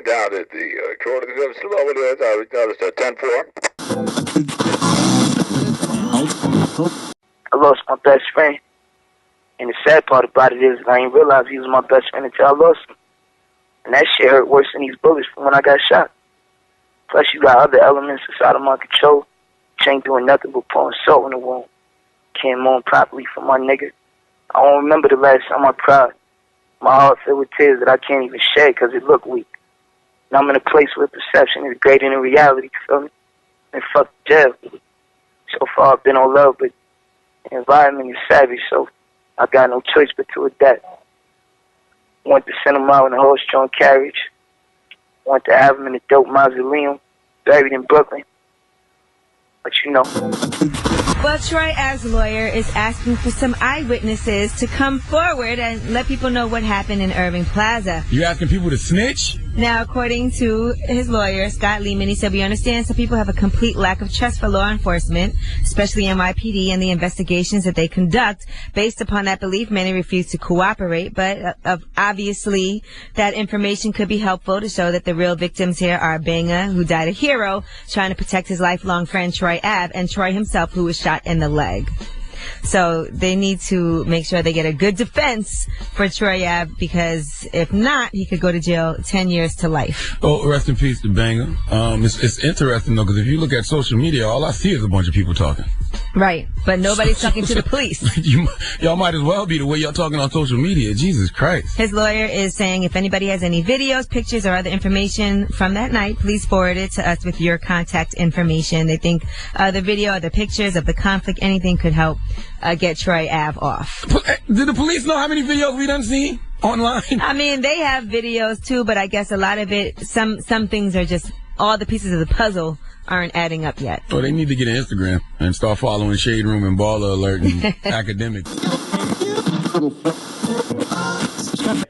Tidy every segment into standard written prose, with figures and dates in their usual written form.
down at the Corridor Slow down at 10-4. I lost my best friend. And the sad part about it is I didn't realize he was my best friend until I lost him. And that shit hurt worse than these bullets from when I got shot. Plus you got other elements inside of my control. Which ain't doing nothing but pouring salt in the wound. Can't mourn properly for my nigga. I don't remember the last time I cried. My heart filled with tears that I can't even shed because it looked weak. And I'm in a place where perception is greater than reality, you feel me? And fuck jail. So far I've been on love, but the environment is savage, so I got no choice but to adapt. Want to send him out in a horse-drawn carriage. Want to have him in a dope mausoleum, buried in Brooklyn. But you know. Well, Troy Ave's lawyer is asking for some eyewitnesses to come forward and let people know what happened in Irving Plaza. You asking people to snitch? Now, according to his lawyer, Scott Lehman, he said, we understand some people have a complete lack of trust for law enforcement, especially NYPD and the investigations that they conduct. Based upon that belief, many refuse to cooperate, but obviously that information could be helpful to show that the real victims here are Banga, who died a hero, trying to protect his lifelong friend Troy Ave, and Troy himself, who was shot in the leg. So they need to make sure they get a good defense for Troy Ave, because if not, he could go to jail 10 years to life. Oh, rest in peace to Banger. It's interesting, though, because if you look at social media, all I see is a bunch of people talking. Right, but nobody's talking to the police. Y'all might as well be the way y'all talking on social media. Jesus Christ. His lawyer is saying if anybody has any videos, pictures, or other information from that night, please forward it to us with your contact information. They think the video or the pictures of the conflict, anything could help get Troy Ave off. Did the police know how many videos we done seen online? I mean, they have videos too, but I guess a lot of it, some things are just, all the pieces of the puzzle aren't adding up yet. Oh, they need to get an Instagram and start following Shade Room and Baller Alert and Academics.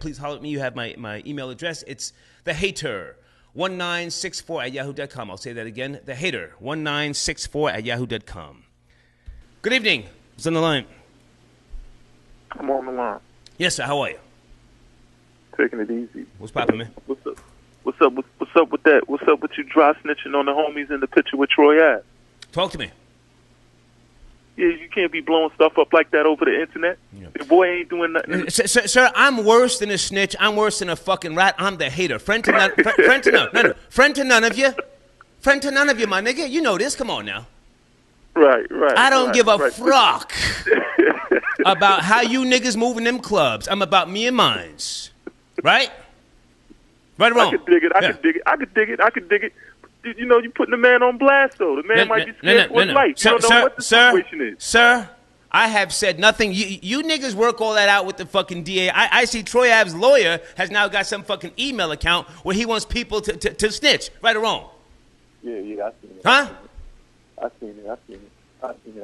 Please holler at me. You have my email address. It's thehater1964@yahoo.com. I'll say that again. Thehater1964@yahoo.com. Good evening. Who's on the line? I'm on the line. Yes, sir. How are you? Taking it easy. What's poppin', man? What's up? What's up with that? What's up with you dry snitching on the homies in the picture with Troy Ave? Talk to me. Yeah, you can't be blowing stuff up like that over the internet. Yeah. The boy ain't doing nothing. Sir, I'm worse than a snitch. I'm worse than a fucking rat. I'm the hater. Friend to none of you. Friend to none of you, my nigga. You know this. Come on now. Right. I don't give a fuck about how you niggas moving them clubs. I'm about me and mines. Right? Right or wrong? I could dig it. I could dig it. You know, you putting the man on blast, though. The man might be scared for his life. You don't know what the situation is. Sir, I have said nothing. You niggas work all that out with the fucking DA. I see Troy Ave's lawyer has now got some fucking email account where he wants people to snitch. Right or wrong? Yeah, I seen it. Huh? I seen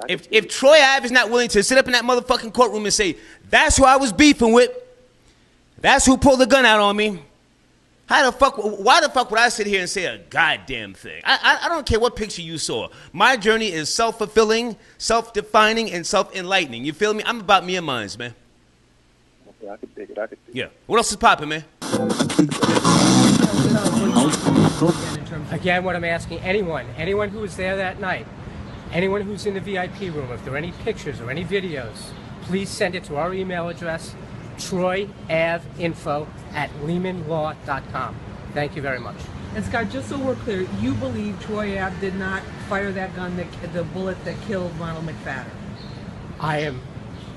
it. If Troy Ave is not willing to sit up in that motherfucking courtroom and say, that's who I was beefing with, that's who pulled the gun out on me, why the fuck would I sit here and say a goddamn thing? I don't care what picture you saw. My journey is self-fulfilling, self-defining, and self-enlightening. You feel me? I'm about me and mines, man. Okay, I could dig it. Yeah. What else is popping, man? Again, what I'm asking anyone who was there that night, anyone who's in the VIP room, if there are any pictures or any videos, please send it to our email address, troyavinfo@lehmanlaw.com. Thank you very much. And Scott, just so we're clear, you believe Troy Ave did not fire that gun, the bullet that killed Ronald McFadden? I am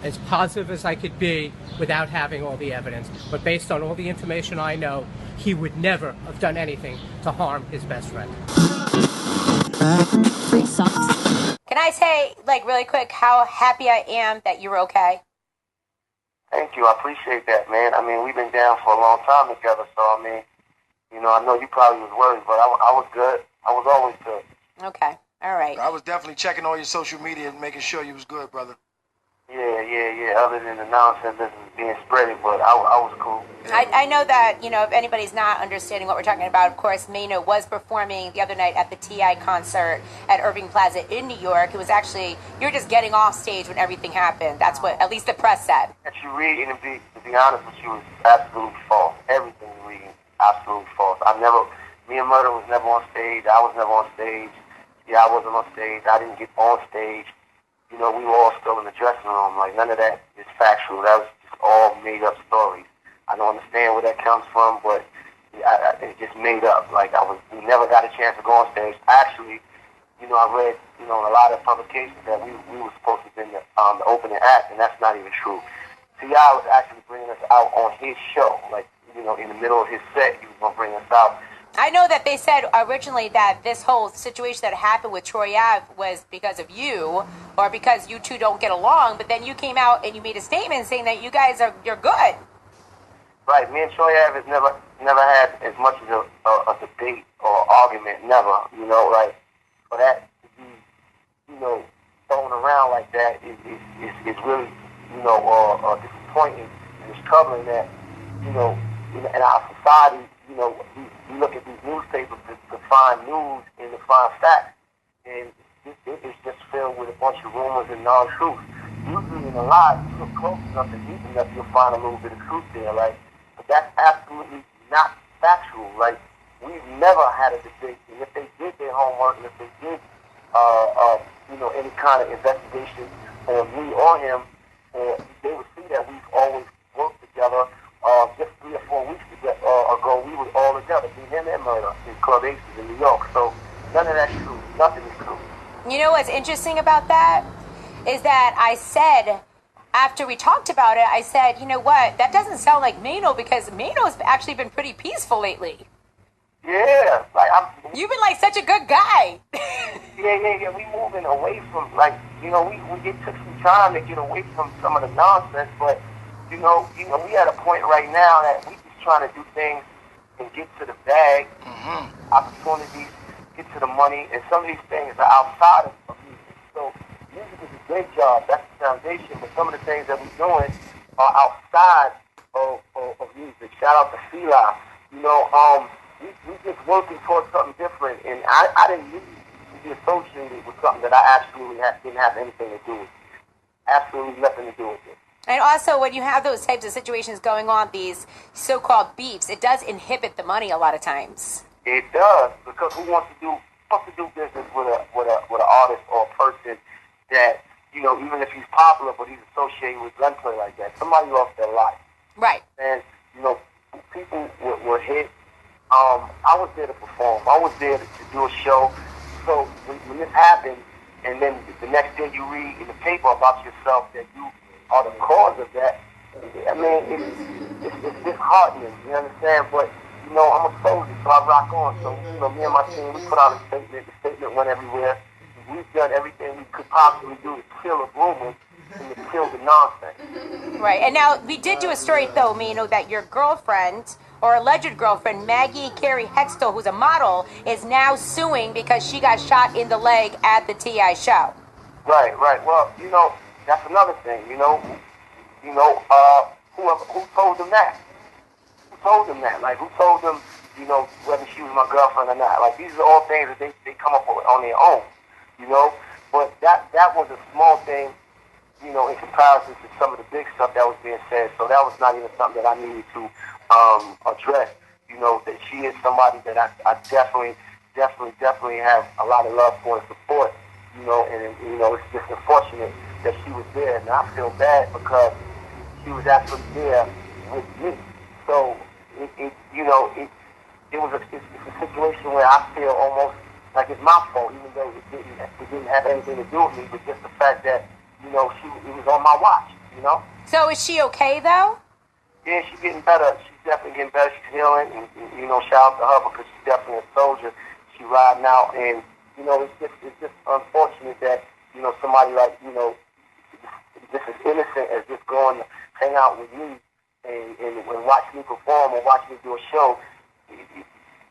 as positive as I could be without having all the evidence, but based on all the information I know, he would never have done anything to harm his best friend. Can I say, really quick, how happy I am that you're okay? Thank you. I appreciate that, man. I mean, we've been down for a long time together, so, I mean, I know you probably was worried, but I was good. I was always good. Okay. All right. I was definitely checking all your social media and making sure you was good, brother. Yeah. Other than the nonsense that was being spreaded, but I was cool. I know that, if anybody's not understanding what we're talking about, of course, Mano was performing the other night at the T.I. concert at Irving Plaza in New York. It was actually, you're just getting off stage when everything happened. That's what at least the press said. That you read, and to be honest with you, is absolutely false. Everything you read. absolutely false. Me and Murder was never on stage. I was never on stage. Yeah, I wasn't on stage. I didn't get on stage. We were all still in the dressing room. Like, none of that is factual. That was just all made up stories. I don't understand where that comes from, but it's just made up. Like, we never got a chance to go on stage. Actually, I read, in a lot of publications that we were supposed to be in the opening act, and that's not even true. T.I. was actually bringing us out on his show. Like, in the middle of his set, he was going to bring us out. I know that they said originally that this whole situation that happened with Troy Ave was because of you, or because you two don't get along, but then you came out and you made a statement saying that you guys you're good. Right, me and Troy Ave has never had as much as a debate or argument, never, like, for that to be, thrown around like that is really, disappointing, and it's troubling that, in our society, we look at these newspapers to find news and to find facts, and it's just filled with a bunch of rumors and non-truth. Usually in a lie, you look close enough and deep enough, you'll find a little bit of truth there, like, but that's absolutely not factual. Like, we've never had a debate, and if they did their homework, and if they did, any kind of investigation on me or him, they would see that we've always worked together. Just 3 or 4 weeks ago, we were all together, me, him, and Murder in Club Aces in New York. So none of that's true. Nothing is true. You know what's interesting about that is that I said, after we talked about it, I said, you know what, that doesn't sound like Mano, because Mano's actually been pretty peaceful lately. Yeah, you've been like such a good guy. Yeah. We moving away from, like, it took some time to get away from some of the nonsense, but we at a point right now that we just trying to do things and get to the bag, opportunities, get to the money, and some of these things are outside of music. So music is a great job, that's the foundation, but some of the things that we're doing are outside of music. Shout out to Fila. We just working towards something different, and I didn't need to be associated with something that I absolutely didn't have anything to do with. Absolutely nothing to do with it. And also, when you have those types of situations going on, these so-called beefs, it does inhibit the money a lot of times. It does, because who wants to do business with an artist or a person that, even if he's popular, but he's associated with gunplay like that? Somebody lost their life. Right. And, people were hit. I was there to perform. I was there to do a show. So when this happened, and then the next day you read in the paper about yourself that you are the cause of that, I mean, it's disheartening, you understand? But, I'm a soldier, so I rock on. So, me and my team, we put out a statement. The statement went everywhere. We've done everything we could possibly do to kill a rumor and to kill the nonsense. Right. And now, we did do a story, though, Mano, that your girlfriend, or alleged girlfriend, Maggie Carey Hextall, who's a model, is now suing because she got shot in the leg at the T.I. show. Right. Well, that's another thing, who told them that? Who told them that? Like, who told them, whether she was my girlfriend or not? Like, these are all things that they come up with on their own, But that was a small thing, in comparison to some of the big stuff that was being said. So that was not even something that I needed to address, that she is somebody that I definitely have a lot of love for and support, and it's just unfortunate that she was there, and I feel bad because she was actually there with me. So it's a situation where I feel almost like it's my fault, even though it didn't have anything to do with me, but just the fact that it was on my watch, So is she okay though? Yeah, she's getting better. She's definitely getting better. She's healing, and shout out to her because she's definitely a soldier. She's riding out, and it's just unfortunate that somebody like just as innocent as just going to hang out with me and watch me perform or watch me do a show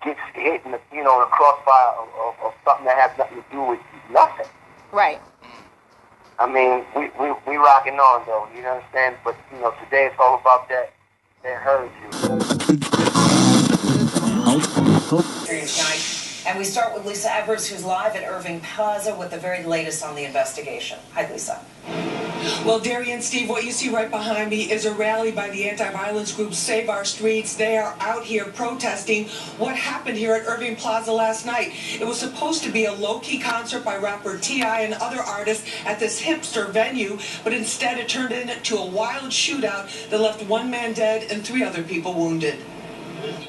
gets hit in the the crossfire of something that has nothing to do with nothing. Right. I mean, we rocking on though, you understand? But today it's all about that heritage. And we start with Lisa Evers, who's live at Irving Plaza with the very latest on the investigation. Hi, Lisa. Well, Darian, Steve, what you see right behind me is a rally by the anti-violence group Save Our Streets. They are out here protesting what happened here at Irving Plaza last night. It was supposed to be a low-key concert by rapper T.I. and other artists at this hipster venue, but instead it turned into a wild shootout that left one man dead and 3 other people wounded.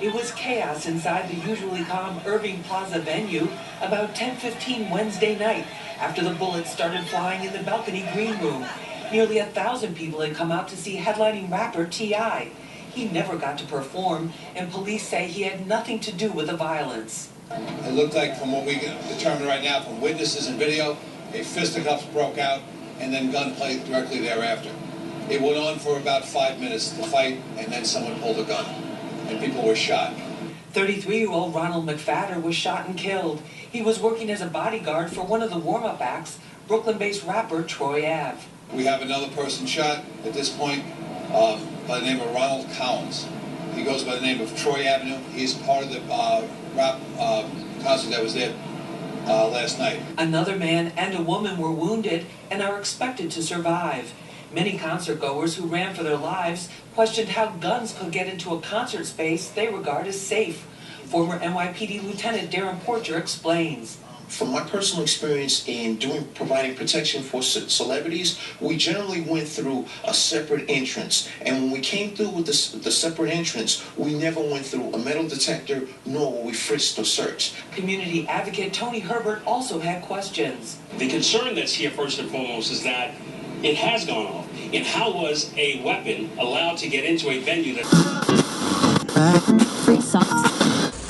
It was chaos inside the usually calm Irving Plaza venue about 10:15 Wednesday night after the bullets started flying in the balcony green room. Nearly 1,000 people had come out to see headlining rapper T.I. He never got to perform, and police say he had nothing to do with the violence. It looked like, from what we can determine right now from witnesses and video, a fisticuffs broke out and then gunplay directly thereafter. It went on for about 5 minutes, the fight, and then someone pulled a gun. And people were shot. 33-year-old Ronald McFadder was shot and killed. He was working as a bodyguard for one of the warm-up acts, Brooklyn-based rapper Troy Ave. We have another person shot at this point by the name of Ronald Collins. He goes by the name of Troy Avenue. He's part of the rap concert that was there last night. Another man and a woman were wounded and are expected to survive. Many concertgoers who ran for their lives questioned how guns could get into a concert space they regard as safe. Former NYPD Lieutenant Darren Porcher explains. From my personal experience in providing protection for celebrities, we generally went through a separate entrance. And when we came through with the separate entrance, we never went through a metal detector, nor were we frisked or searched. Community advocate Tony Herbert also had questions. The concern that's here first and foremost is that it has gone off. And how was a weapon allowed to get into a venue that...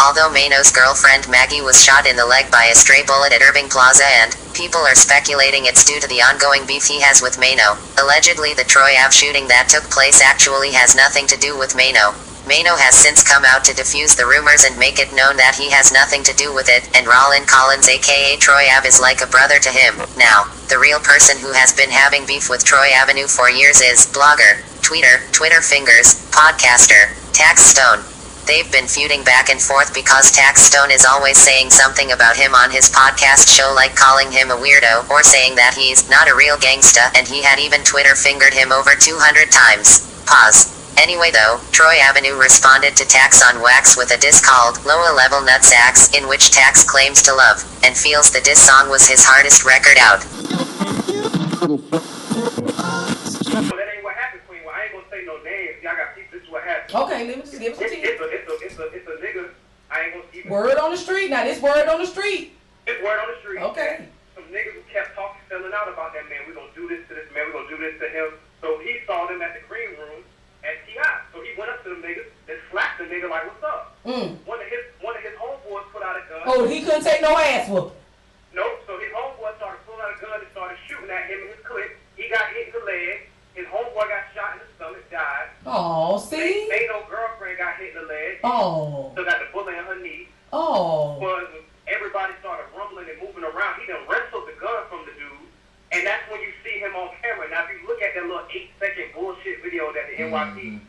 Although Mano's girlfriend Maggie was shot in the leg by a stray bullet at Irving Plaza and people are speculating it's due to the ongoing beef he has with Mano. Allegedly the Troy Ave shooting that took place actually has nothing to do with Mano. Mano has since come out to defuse the rumors and make it known that he has nothing to do with it, and Rollin Collins aka Troy Ave is like a brother to him. Now, the real person who has been having beef with Troy Avenue for years is blogger, tweeter, Twitter fingers, podcaster, Tax Stone. They've been feuding back and forth because Tax Stone is always saying something about him on his podcast show, like calling him a weirdo or saying that he's not a real gangsta, and he had even Twitter fingered him over 200 times. Pause. Anyway though, Troy Avenue responded to Tax on Wax with a diss called Lower Level Nutsax, in which Tax claims to love, and feels the diss song was his hardest record out. That ain't what happened, Queen. Well, I ain't gonna say no names. Y'all got people. This is what happened. Okay, let me just give us some tea. It's a nigga. I ain't gonna even... Word on the street. Now this word on the street. It's word on the street. Okay. Some niggas who kept talking, selling out about that man. We're gonna do this to this man. We're gonna do this to him. So he saw them at the green room at T.I. So he went up to them niggas and slapped the nigga like, "What's up?" One of his homeboys put out a gun. Oh, he couldn't take no ass whoop. Nope. So his homeboy started pulling out a gun and started shooting at him in his clip. He got hit in the leg. His homeboy got shot in the stomach, died. Oh, see? Mano's girlfriend got hit in the leg. Oh. Still got the bullet in her knee. Oh. But everybody started rumbling and moving around. He done wrestled the gun from the dude. And that's when you see him on camera. Now, if you look at that little 8-second bullshit video that the NYPD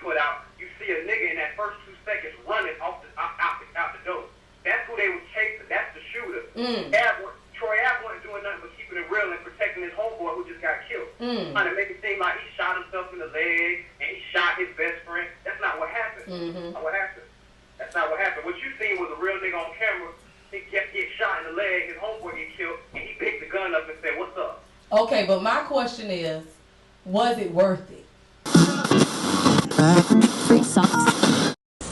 put out, you see a nigga in that first 2 seconds running out the door. That's who they was chasing. That's the shooter. Troy Ave wasn't doing nothing but keeping it real and protecting his homeboy who just got killed. Trying to make it seem like he shot himself in the leg and he shot his best friend. That's not what happened. That's not what happened. That's not what happened. What you seen was a real nigga on camera. He get shot in the leg, his homeboy get killed, and he picked the gun up and said, "What's up?" Okay, but my question is, was it worth it?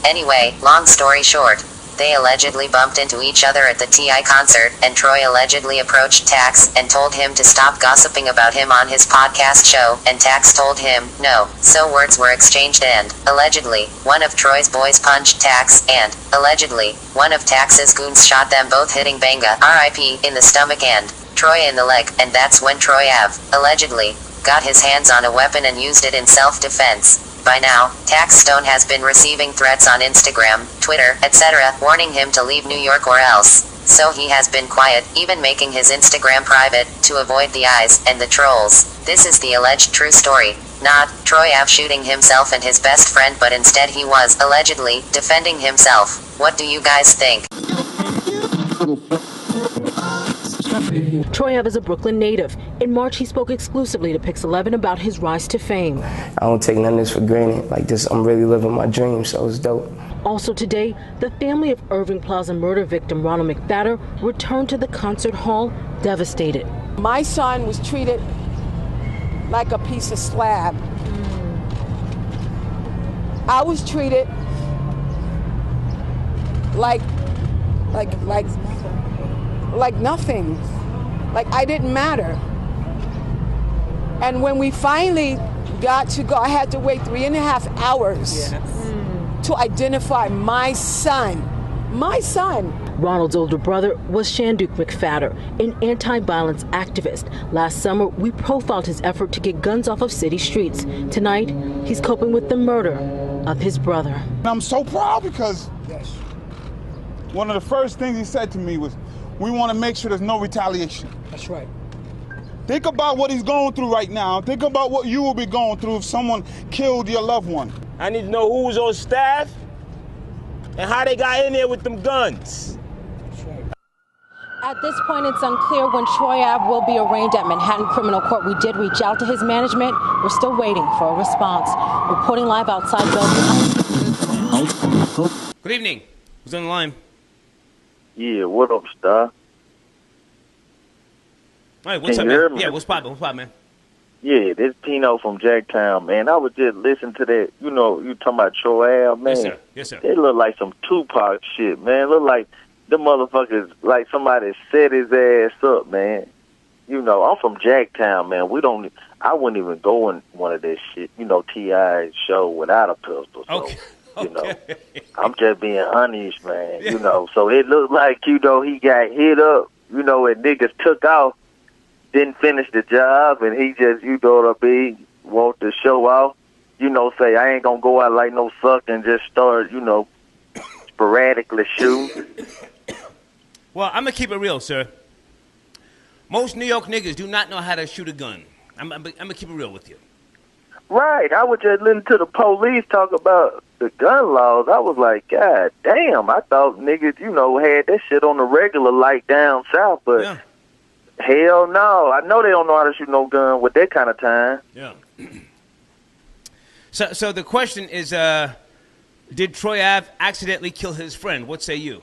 Anyway, long story short, they allegedly bumped into each other at the T.I. concert, and Troy allegedly approached Tax and told him to stop gossiping about him on his podcast show, and Tax told him no, so words were exchanged and, allegedly, one of Troy's boys punched Tax, and, allegedly, one of Tax's goons shot them both, hitting Banga, R.I.P., in the stomach and Troy in the leg, and that's when Troy Ave, allegedly, got his hands on a weapon and used it in self-defense. By now, Tax Stone has been receiving threats on Instagram, Twitter, etc., warning him to leave New York or else. So he has been quiet, even making his Instagram private, to avoid the eyes and the trolls. This is the alleged true story. Not Troy Ave shooting himself and his best friend, but instead he was, allegedly, defending himself. What do you guys think? Troy Ave is a Brooklyn native. In March, he spoke exclusively to Pix 11 about his rise to fame. I don't take none of this for granted. Like this, I'm really living my dream, so it's dope. Also today, the family of Irving Plaza murder victim Ronald McFadder returned to the concert hall devastated. My son was treated like a piece of slab. I was treated like nothing. Like I didn't matter. And when we finally got to go, I had to wait 3.5 hours to identify my son. My son. Ronald's older brother was Shanduk McFadder, an anti-violence activist. Last summer, we profiled his effort to get guns off of city streets. Tonight, he's coping with the murder of his brother. I'm so proud because one of the first things he said to me was, we want to make sure there's no retaliation. That's right. Think about what he's going through right now. Think about what you will be going through if someone killed your loved one. I need to know who was on staff and how they got in there with them guns. At this point, it's unclear when Troy Ave will be arraigned at Manhattan Criminal Court. We did reach out to his management. We're still waiting for a response. Reporting live outside Bellevue. Good evening. Who's on the line? Yeah, what up, Star? All right, what's Can up, you hear man? me? Yeah, what's poppin', man? Yeah, this Pino from Jacktown, man. I was just listening to that, you talking about Troy Ave, man. Yes, sir. Yes, sir. It look like some Tupac shit, man. Look like the motherfuckers, like somebody set his ass up, man. I'm from Jacktown, man. I wouldn't even go in one of this shit, T.I.'s show without a pistol. So, Okay. I'm just being honest, man. So it looked like, he got hit up, and niggas took off, didn't finish the job, and he just, want to show off, say, I ain't gonna go out like no suck and just start, sporadically shooting. Well, I'm gonna keep it real, sir. Most New York niggas do not know how to shoot a gun. I'm gonna keep it real with you. Right. I was just listening to the police talk about the gun laws. I was like, God damn, I thought niggas, had that shit on the regular like down south, but hell no. I know they don't know how to shoot no gun with that kind of time. Yeah. So the question is, did Troy Ave accidentally kill his friend? What say you?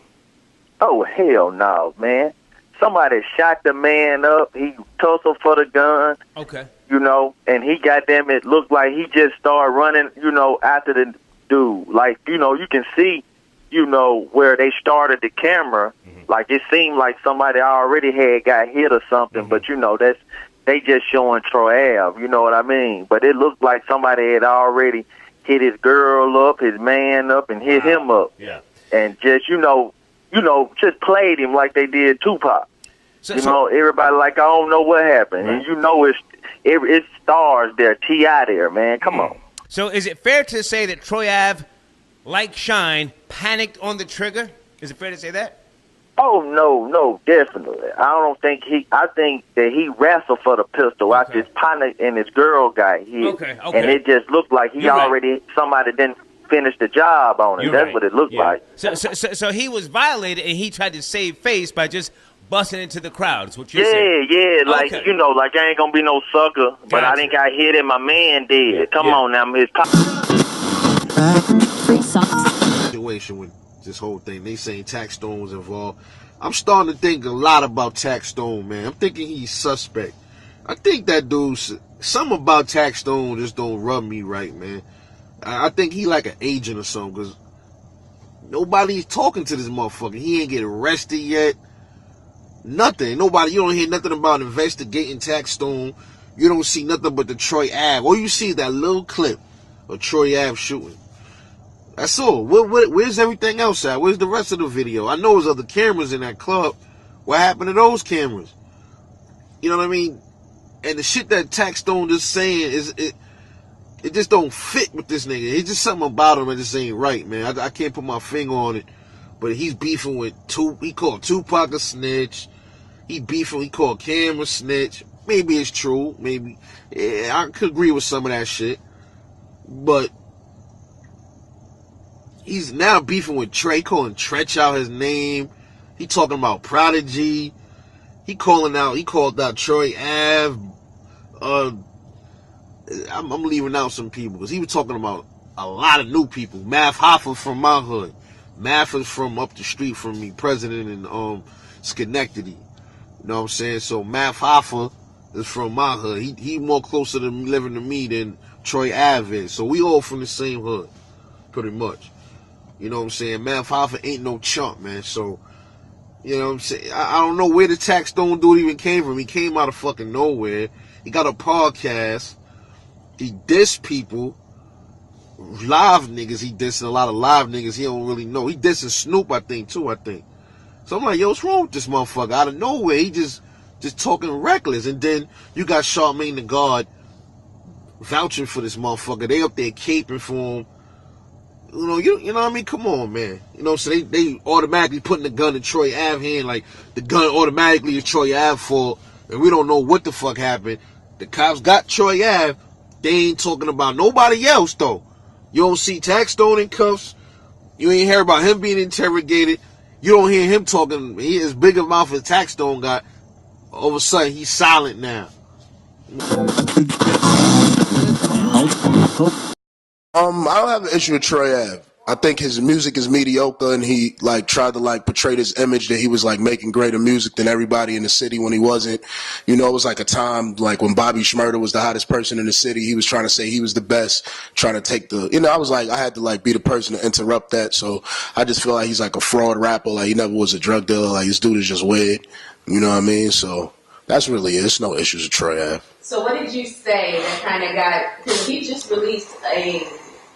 Oh, hell no, man. Somebody shot the man up. He tussled for the gun. Okay. And he it looked like he just started running, after the dude. Like, you can see, where they started the camera. Mm-hmm. Like, it seemed like somebody already had got hit or something. Mm-hmm. But, they just showing Troy Ave, you know what I mean? But it looked like somebody had already hit his girl up, his man up, and hit him up. Yeah. And just, just played him like they did Tupac. So everybody like, I don't know what happened. Right. And it's stars there, T.I. there, man. Come on. So is it fair to say that Troy Ave, like Shine, panicked on the trigger? Is it fair to say that? Oh, no, definitely. I think that he wrestled for the pistol after his partner and his girl got hit. Okay. And it just looked like somebody didn't finish the job on it. That's what it looked like. So he was violated and he tried to save face by just busting into the crowd, is what you're saying? Yeah, like, like I ain't gonna be no sucker, but I didn't got hit and my man did. Come on now, his situation with this whole thing. They saying Tax Stone was involved. I'm starting to think a lot about Tax Stone, man. I'm thinking he's suspect. I think that dude, something about Tax Stone just don't rub me right, man. I think he like an agent or something, because nobody's talking to this motherfucker. He ain't get arrested yet. Nothing. You don't hear nothing about investigating Tax Stone. You don't see nothing but the Troy Ave. All you see is that little clip of Troy Ave shooting. That's all. Where's everything else at? Where's the rest of the video? I know there's other cameras in that club. What happened to those cameras? You know what I mean? And the shit that Tax Stone is saying it just don't fit with this nigga. It's just something about him that just ain't right, man. I can't put my finger on it. But he's beefing with he called Tupac a snitch. He called Cam a snitch. Maybe it's true. Maybe. Yeah, I could agree with some of that shit. But he's now beefing with Trey, calling Tretch out his name. He talking about Prodigy. He called out Troy Ave. I'm leaving out some people because he was talking about a lot of new people. Math Hoffa from my hood. Math is from up the street from me, president in Schenectady. You know what I'm saying? So Math Hoffa is from my hood. He more closer to living to me than Troy Ave is. So we all from the same hood, pretty much. You know what I'm saying? Math Hoffa ain't no chump, man. So, you know what I'm saying? I don't know where the Tax Stone dude even came from. He came out of fucking nowhere. He got a podcast. He dissed people. Live niggas, he dissing a lot of live niggas he don't really know. He dissing Snoop, I think. So I'm like, yo, what's wrong with this motherfucker? Out of nowhere, he just talking reckless. And then you got Charmaine the God vouching for this motherfucker. They up there caping for him. You know what I mean? Come on, man. You know, so they automatically putting the gun in Troy Ave hand, like the gun automatically is Troy Ave fault, and we don't know what the fuck happened. The cops got Troy Ave. They ain't talking about nobody else, though. You don't see Tax Stone in cuffs. You ain't hear about him being interrogated. You don't hear him talking. He as big a mouth as Tax Stone got. All of a sudden, he's silent now. I don't have an issue with Troy Ave. I think his music is mediocre, and he tried to portray this image that he was making greater music than everybody in the city when he wasn't. You know, it was like a time when Bobby Shmurda was the hottest person in the city. He was trying to say he was the best, trying to take the. You know, I had to be the person to interrupt that. So I just feel like he's like a fraud rapper. Like he never was a drug dealer. Like this dude is just weird. You know what I mean? So that's really it. There's no issues with Troy Ave. So what did you say that kind of got? Because he just released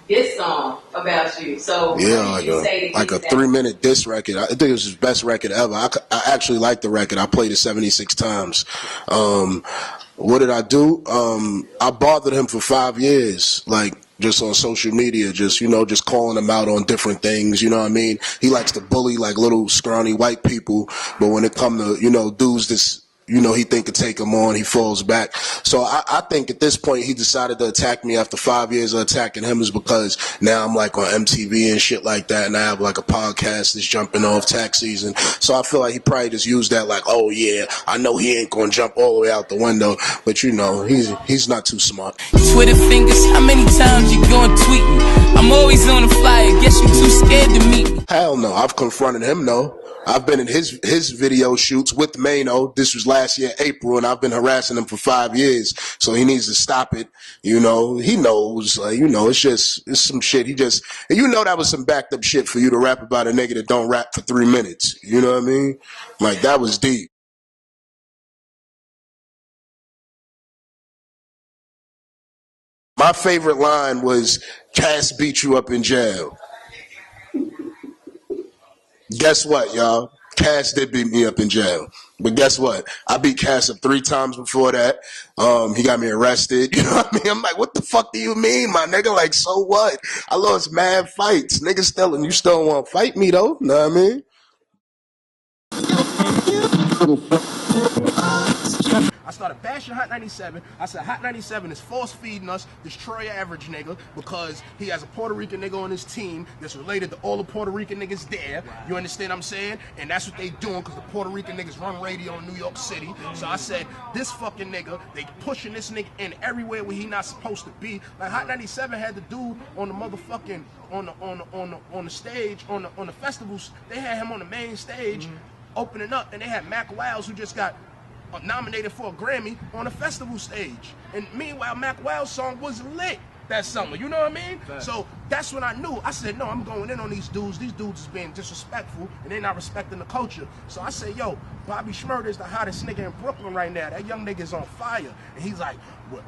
this song about you. So yeah, what did you say like a 3-minute diss record. I think it was his best record ever. I actually like the record. I played it 76 times. What did I do? I bothered him for 5 years, just on social media, just calling him out on different things, you know what I mean? He likes to bully little scrawny white people, but when it come to, dudes this, he think could take him on, he falls back. So I think at this point he decided to attack me after 5 years of attacking him is because now I'm on MTV and shit like that, and I have a podcast that's jumping off tax season. So I feel like he probably just used that oh yeah, I know he ain't gonna jump all the way out the window, but he's not too smart. Twitter fingers, how many times you gonna tweet me? I'm always on the fly, I guess you too scared to meet me. Hell no, I've confronted him though. I've been in his video shoots with Mano. This was last year, April, and I've been harassing him for 5 years. So he needs to stop it. He knows, it's some shit. That was some backed up shit for you to rap about a nigga that don't rap for 3 minutes. You know what I mean? That was deep. My favorite line was, Cass beat you up in jail. Guess what, y'all? Cass did beat me up in jail. But guess what? I beat Cass up 3 times before that. He got me arrested. You know what I mean? I'm like, what the fuck do you mean, my nigga? So what? I lost mad fights. Niggas you still want to fight me, though? Know what I mean? I started bashing Hot 97. I said Hot 97 is force feeding us this Troy Average nigga because he has a Puerto Rican nigga on his team that's related to all the Puerto Rican niggas there. You understand what I'm saying? And that's what they doing because the Puerto Rican niggas run radio in New York City. So I said, this fucking nigga, they pushing this nigga in everywhere where he not supposed to be. Hot 97 had the dude on the motherfucking on the stage on the festivals. They had him on the main stage opening up, and they had Mac Wiles who just got nominated for a Grammy on a festival stage. And meanwhile, Mac Wild's song was lit that summer. You know what I mean? Fact. So that's when I knew. I said, no, I'm going in on these dudes. These dudes is being disrespectful, and they're not respecting the culture. So I said, yo, Bobby Shmurda is the hottest nigga in Brooklyn right now. That young nigga is on fire. And he's like, what?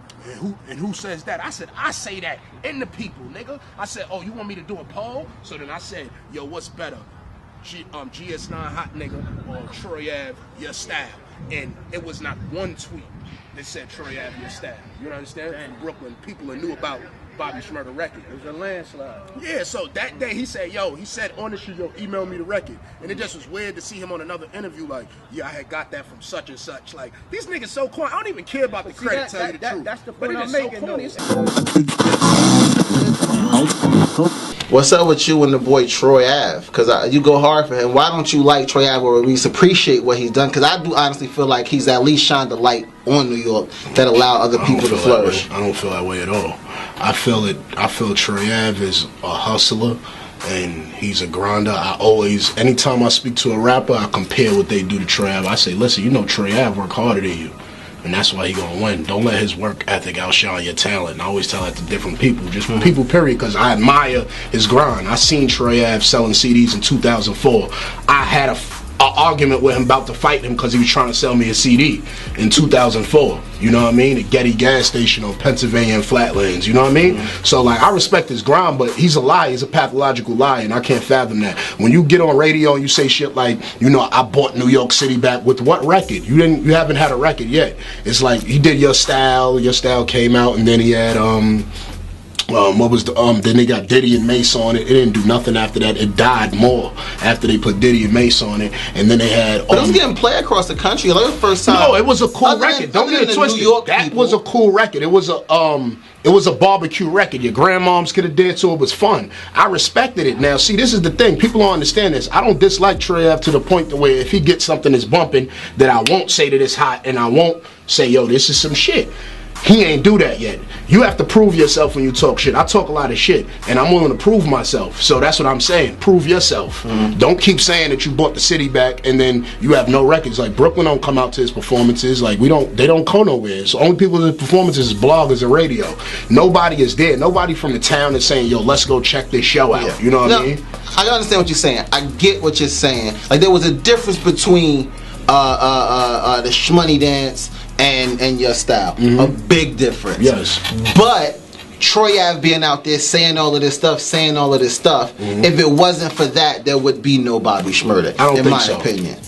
And who says that? I said, I say that in the people, nigga. I said, oh, you want me to do a poll? So then I said, yo, what's better? GS9 Hot Nigga or Troy Ave, your style? And it was not one tweet that said Troy Ave, your style. You understand? From Brooklyn, people who knew about Bobby Shmurda record. It was a landslide. Yeah, so that day he said, on the show, email me the record. And it just was weird to see him on another interview I had got that from such and such. These niggas so corny. I don't even care about the credit, tell you the truth. That's the point I'm making, though. What's up with you and the boy Troy Ave? Because you go hard for him. Why don't you like Troy Ave or at least appreciate what he's done? Because I do honestly feel like he's at least shined the light on New York that allow other people to flourish. I don't feel that way at all. I feel Troy Ave is a hustler and he's a grinder. Anytime I speak to a rapper, I compare what they do to Troy Ave. I say, listen, you know Troy Ave work harder than you. And that's why he gonna win. Don't let his work ethic outshine your talent. And I always tell that to different people, just people, period, because I admire his grind. I seen Troy Ave selling CDs in 2004. I had a argument with him about to fight him because he was trying to sell me a CD in 2004. You know what I mean? At Getty gas station on Pennsylvania and Flatlands. You know what I mean? So like, I respect his grind, but he's a liar. He's a pathological liar, and I can't fathom that. When you get on radio and you say shit like, you know, I bought New York City back with what record? You haven't had a record yet. It's like he did Your Style came out, and then he had then they got Diddy and Mace on it. It didn't do nothing after that. It died more after they put Diddy and Mace on it. And then they had but it was getting played across the country. Like the first time. No, it was a cool record. Don't get it twisted. That was a cool record. It was a barbecue record. Your grandmoms could have danced to it. It was fun. I respected it. Now, see, this is the thing. People don't understand this. I don't dislike Troy Ave to the point to where if he gets something that's bumping, that I won't say that it's hot and I won't say, yo, this is some shit. He ain't do that yet. You have to prove yourself when you talk shit. I talk a lot of shit, and I'm willing to prove myself. So that's what I'm saying. Prove yourself. Don't keep saying that you bought the city back and then you have no records. Like Brooklyn don't come out to his performances. Like they don't go nowhere. So only people in the performances is bloggers and radio. Nobody is there. Nobody from the town is saying, yo, let's go check this show out. You know what I mean? I understand what you're saying. I get what you're saying. Like there was a difference between the Shmoney Dance and Your Style. A big difference. Yes. But Troy Ave being out there saying all of this stuff, if it wasn't for that, there would be no Bobby Shmurda, in my opinion.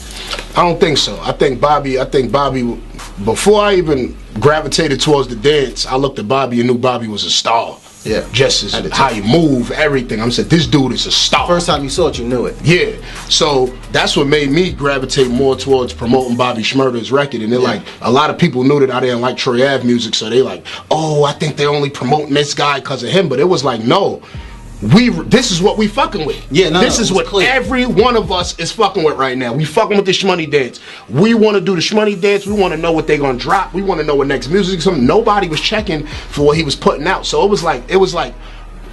I don't think so. I think Bobby, before I even gravitated towards the dance, I looked at Bobby and knew Bobby was a star. Yeah. Just as how you move, everything. I'm saying, this dude is a star. First time you saw it, you knew it. Yeah. So that's what made me gravitate more towards promoting Bobby Shmurda's record. And they're like, a lot of people knew that I didn't like Troy Ave music, so they like, oh, I think they're only promoting this guy because of him. But it was like, no. This is what we fucking with. This is what every one of us is fucking with right now. We fucking with the Shmoney Dance. We want to do the Shmoney Dance. We want to know what they're gonna drop. We want to know what next music is coming. Nobody was checking for what he was putting out. So it was like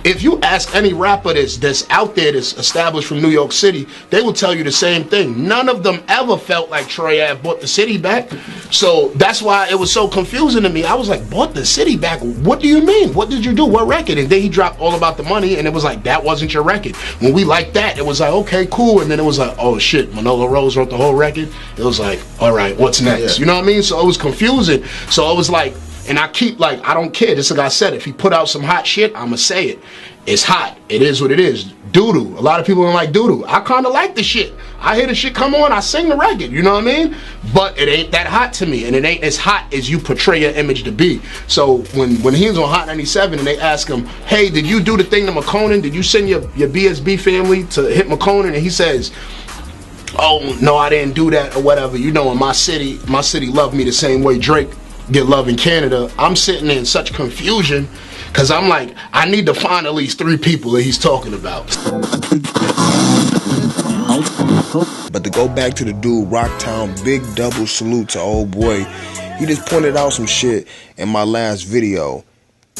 if you ask any rapper that's out there that's established from New York City, they will tell you the same thing. None of them ever felt like Troy Ave bought the city back. So that's why it was so confusing to me. I was like, bought the city back? What do you mean? What did you do? What record? And then he dropped All About the Money, and it was like, that wasn't your record. When we liked that, it was like, okay, cool. And then it was like, oh shit, Manolo Rose wrote the whole record. It was like, all right, what's next? You know what I mean? So it was confusing. So it was like, and I keep like, I don't care. Just like I said, if he put out some hot shit, I'ma say it. It's hot. It is what it is. Doo-doo. A lot of people don't like doo-doo. I kind of like the shit. I hear the shit come on, I sing the record, you know what I mean? But it ain't that hot to me, and it ain't as hot as you portray your image to be. So when he was on Hot 97 and they ask him, hey, did you do the thing to McConan? Did you send your BSB family to hit McConan? And he says, oh, no, I didn't do that or whatever. You know, in my city loved me the same way Drake get love in Canada. I'm sitting there in such confusion because I'm like, I need to find at least 3 people that he's talking about. But to go back to the dude, Rocktown, big double salute to old boy. He just pointed out some shit in my last video.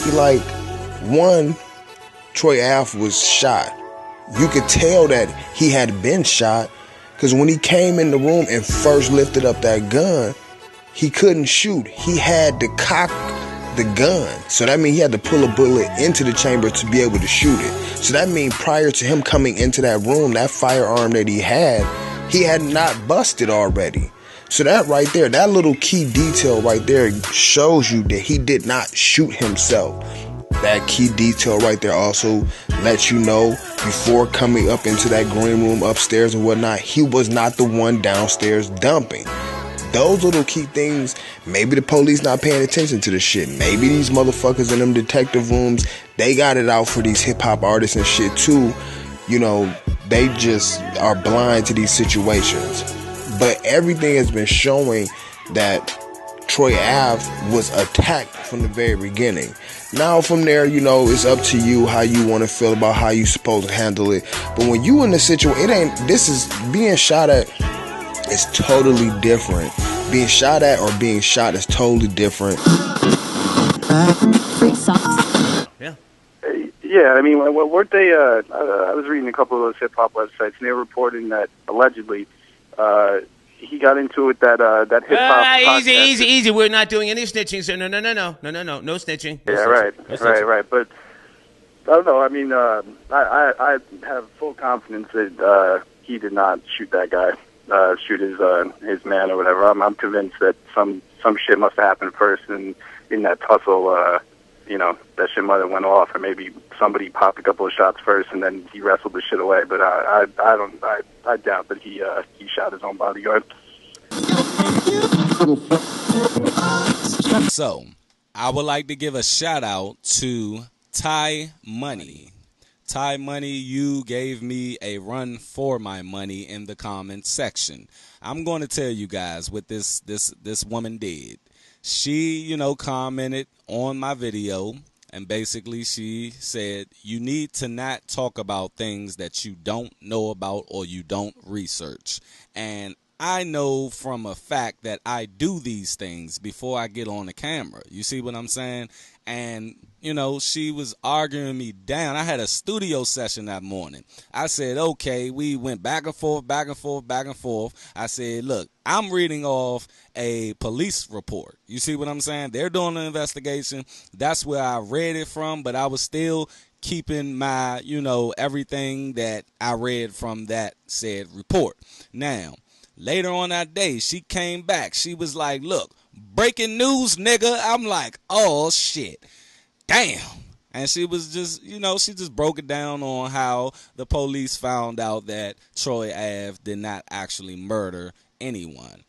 He like, one, Troy Ave was shot. You could tell that he had been shot because when he came in the room and first lifted up that gun, he couldn't shoot. He had to cock the gun. So that means he had to pull a bullet into the chamber to be able to shoot it. So that means prior to him coming into that room, that firearm that he had not busted already. So that right there, that little key detail right there shows you that he did not shoot himself. That key detail right there also lets you know before coming up into that green room upstairs and whatnot, he was not the one downstairs dumping. Those little key things, maybe the police not paying attention to the shit. Maybe these motherfuckers in them detective rooms, they got it out for these hip-hop artists and shit too. You know, they just are blind to these situations. But everything has been showing that Troy Ave was attacked from the very beginning. Now from there, you know, it's up to you how you want to feel about how you supposed to handle it. But when you in the situation, this is being shot at is totally different. Being shot at or being shot is totally different. Yeah. Yeah, I mean, weren't they? I was reading a couple of those hip hop websites, and they were reporting that allegedly he got into it that hip hop. Easy. We're not doing any snitching. So no snitching. No Yeah, snitching. right. But I don't know. I mean, I have full confidence that he did not shoot that guy, shoot his man or whatever. I'm convinced that some shit must have happened first, and in that tussle, you know, that shit might have went off, or maybe somebody popped a couple of shots first, and then he wrestled the shit away. But I doubt that he shot his own bodyguard. So, I would like to give a shout out to Ty Money. Ty Money, you gave me a run for my money in the comments section. I'm going to tell you guys what this woman did. She, you know, commented on my video, and basically she said, you need to not talk about things that you don't know about or you don't research. And I know from a fact that I do these things before I get on the camera. You see what I'm saying? And, you know, she was arguing me down. I had a studio session that morning. I said, okay, we went back and forth. I said, look, I'm reading off a police report. You see what I'm saying? They're doing an investigation. That's where I read it from, but I was still keeping my, you know, everything that I read from that said report. Now, later on that day, she came back. She was like, look, breaking news, nigga. I'm like, oh, shit. Damn. And she was just, you know, she just broke it down on how the police found out that Troy Ave did not actually murder anyone.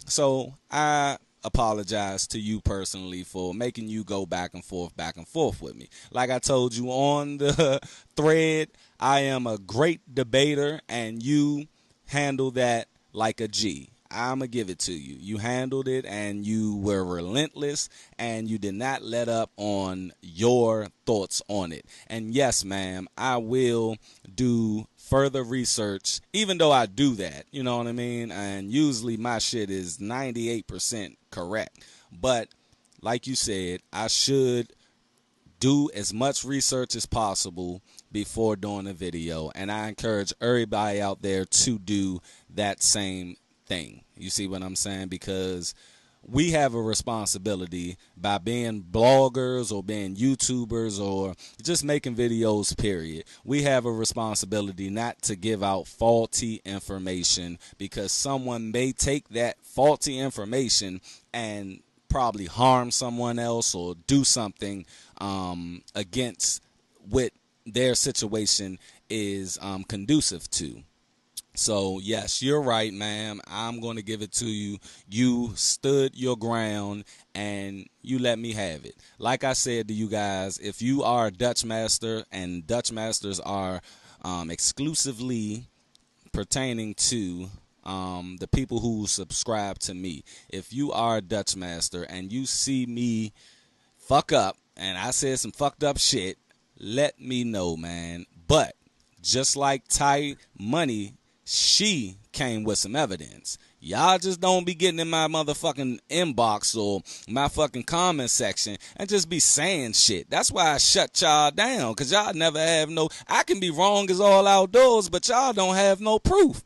So I apologize to you personally for making you go back and forth with me. Like I told you on the thread, I am a great debater, and you handle that like a G. I'm going to give it to you. You handled it, and you were relentless, and you did not let up on your thoughts on it. And yes, ma'am, I will do further research, even though I do that, you know what I mean? And usually my shit is 98% correct. But like you said, I should do as much research as possible before doing a video, and I encourage everybody out there to do that same thing. You see what I'm saying? Because we have a responsibility by being bloggers or being YouTubers or just making videos, period. We have a responsibility not to give out faulty information, because someone may take that faulty information and probably harm someone else or do something against what their situation is conducive to. So, yes, you're right, ma'am. I'm going to give it to you. You stood your ground, and you let me have it. Like I said to you guys, if you are a Dutch Master, and Dutch Masters are exclusively pertaining to the people who subscribe to me. If you are a Dutch Master and you see me fuck up and I said some fucked up shit, let me know, man. But just like Ty Money, she came with some evidence. Y'all just don't be getting in my motherfucking inbox or my fucking comment section and just be saying shit. That's why I shut y'all down, because y'all never have no... I can be wrong as all outdoors, but y'all don't have no proof.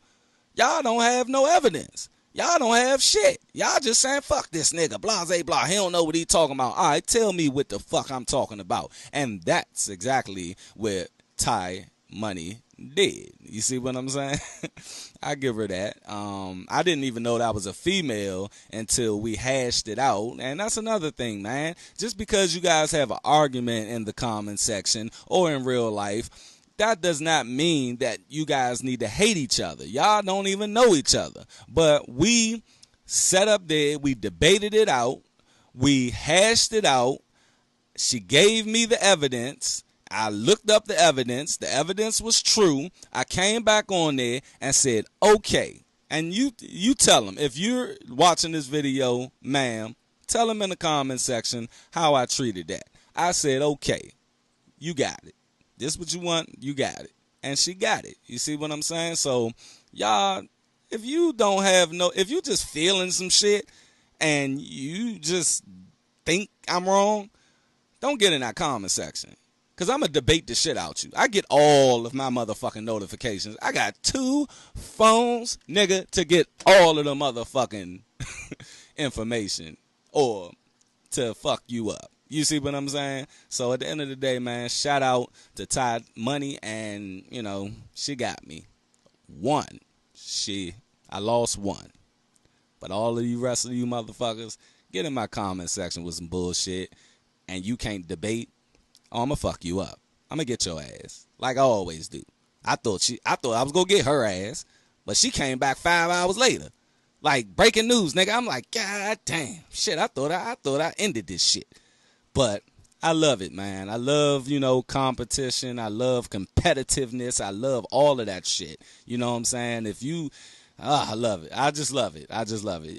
Y'all don't have no evidence. Y'all don't have shit. Y'all just saying, fuck this nigga, blase blah. He don't know what he talking about. All right, tell me what the fuck I'm talking about. And that's exactly what Ty Money did. You see what I'm saying? I give her that. I didn't even know that was a female until we hashed it out. And that's another thing, man. Just because you guys have an argument in the comment section or in real life, that does not mean that you guys need to hate each other. Y'all don't even know each other. But we sat up there, we debated it out, we hashed it out. She gave me the evidence. I looked up the evidence. The evidence was true. I came back on there and said, okay, And you tell him, if you're watching this video, ma'am, tell him in the comment section how I treated that. I said, okay, you got it. This what you want, you got it. And she got it. You see what I'm saying? So, y'all, if you just feeling some shit and you just think I'm wrong, don't get in that comment section. Because I'm going to debate the shit out you. I get all of my motherfucking notifications. I got 2 phones, nigga, to get all of the motherfucking information or to fuck you up. You see what I'm saying? So at the end of the day, man, shout out to Ty Money, and, you know, she got me. 1. I lost 1. But all of you rest of you motherfuckers, get in my comment section with some bullshit, and you can't debate. Oh, I'm gonna fuck you up. I'm gonna get your ass, like I always do. I thought I was gonna get her ass, but she came back 5 hours later, like breaking news, nigga. I'm like, God damn, shit. I thought I ended this shit, but I love it, man. I love, you know, competition. I love competitiveness. I love all of that shit. You know what I'm saying? I love it. I just love it.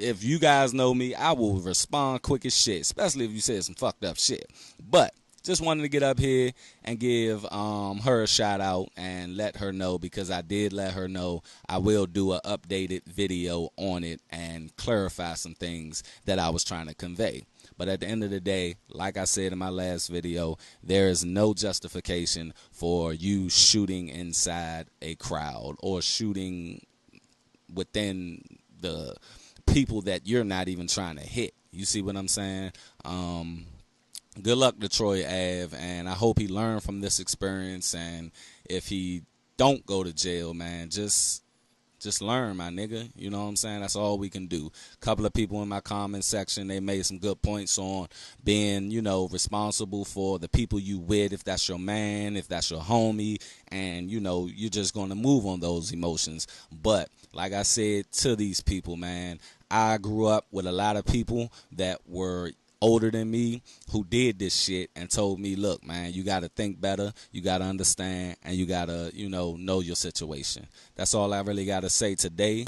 If you guys know me, I will respond quick as shit, especially if you said some fucked up shit. But just wanted to get up here and give her a shout out and let her know, because I did let her know I will do an updated video on it and clarify some things that I was trying to convey. But at the end of the day, like I said in my last video, there is no justification for you shooting inside a crowd or shooting within the people that you're not even trying to hit. You see what I'm saying? Good luck to Troy Ave, and I hope he learned from this experience. And if he don't go to jail, man, just learn, my nigga. You know what I'm saying? That's all we can do. A couple of people in my comment section, they made some good points on being, you know, responsible for the people you with, if that's your man, if that's your homie, and, you know, you're just going to move on those emotions. But like I said to these people, man, I grew up with a lot of people that were older than me who did this shit and told me, look, man, you got to think better, you got to understand, and you got to, you know your situation. That's all I really got to say today.